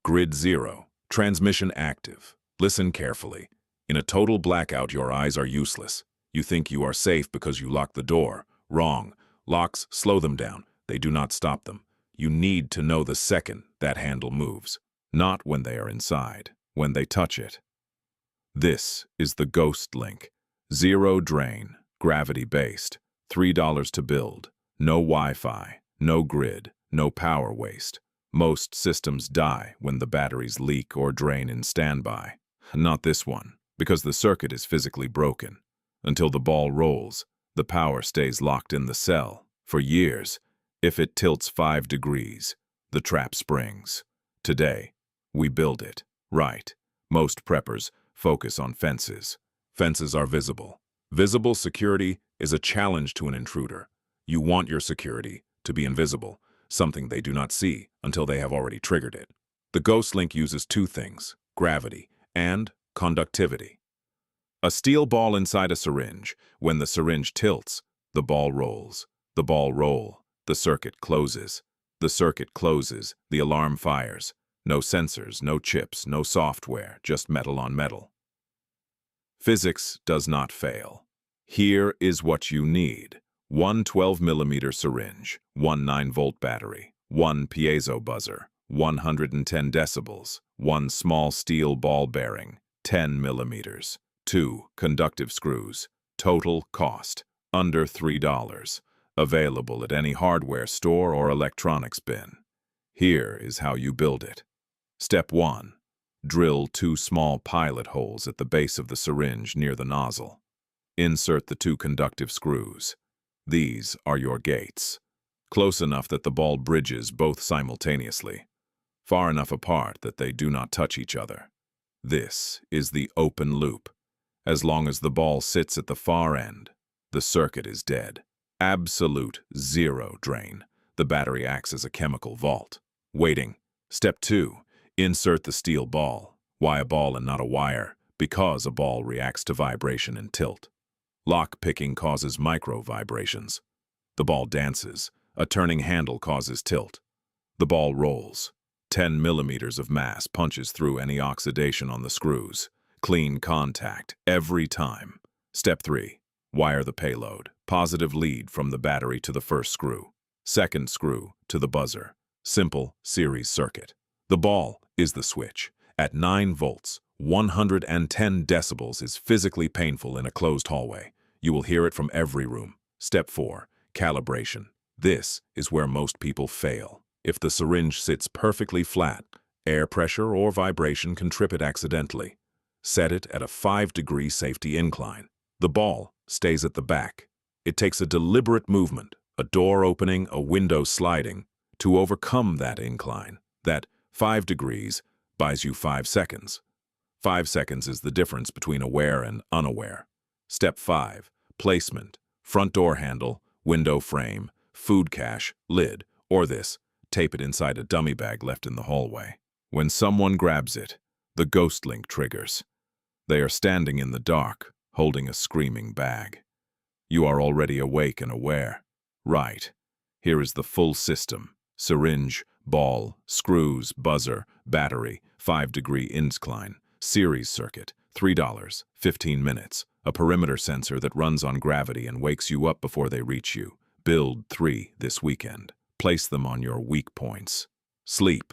Grid 0. Transmission active. Listen carefully. In a total blackout, your eyes are useless. You think you are safe because you lock the door. Wrong. Locks slow them down. They do not stop them. You need to know the second that handle moves. Not when they are inside, when they touch it. This is the Ghost Link. Zero drain, gravity-based, $3 to build. No Wi-Fi, no grid, no power waste. Most systems die when the batteries leak or drain in standby. Not this one, because the circuit is physically broken. Until the ball rolls, the power stays locked in the cell. For years, if it tilts 5 degrees, the trap springs. Today, we build it. Right. Most preppers focus on fences. Fences are visible. Visible security is a challenge to an intruder. You want your security to be invisible, something they do not see until they have already triggered it. The Ghost Link uses two things, gravity and conductivity. A steel ball inside a syringe. When the syringe tilts, the ball rolls. The ball roll. The circuit closes. The circuit closes. The alarm fires. No sensors, no chips, no software, just metal on metal. Physics does not fail. Here is what you need. One 12mm syringe, one 9-volt battery, one piezo buzzer, 110 decibels, one small steel ball bearing, 10 millimeters, two conductive screws. Total cost, under $3. Available at any hardware store or electronics bin. Here is how you build it. Step 1. Drill 2 small pilot holes at the base of the syringe near the nozzle. Insert the 2 conductive screws. These are your gates. Close enough that the ball bridges both simultaneously. Far enough apart that they do not touch each other. This is the open loop. As long as the ball sits at the far end, the circuit is dead. Absolute zero drain. The battery acts as a chemical vault. Waiting. Step 2. Insert the steel ball. Why a ball and not a wire? Because a ball reacts to vibration and tilt. Lock picking causes micro vibrations. The ball dances. A turning handle causes tilt. The ball rolls. 10 millimeters of mass punches through any oxidation on the screws. Clean contact every time. Step 3. Wire the payload. Positive lead from the battery to the first screw. Second screw to the buzzer. Simple series circuit. The ball is the switch. At 9 volts, 110 decibels is physically painful in a closed hallway. You will hear it from every room. Step 4. Calibration. This is where most people fail. If the syringe sits perfectly flat, air pressure or vibration can trip it accidentally. Set it at a 5-degree safety incline. The ball stays at the back. It takes a deliberate movement, a door opening, a window sliding, to overcome that incline. That 5 degrees buys you 5 seconds. 5 seconds is the difference between aware and unaware. Step 5. Placement. Front door handle, window frame, food cache, lid, or this. Tape it inside a dummy bag left in the hallway. When someone grabs it, the Ghost Link triggers. They are standing in the dark, holding a screaming bag. You are already awake and aware. Right. Here is the full system. Syringe, ball, screws, buzzer, battery, 5-degree incline, series circuit, $3, 15 minutes, a perimeter sensor that runs on gravity and wakes you up before they reach you. Build 3 this weekend. Place them on your weak points. Sleep,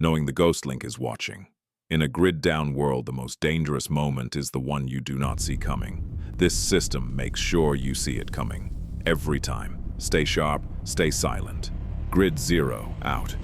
knowing the Ghost Link is watching. In a grid-down world, the most dangerous moment is the one you do not see coming. This system makes sure you see it coming. Every time. Stay sharp, stay silent. Grid 0 out.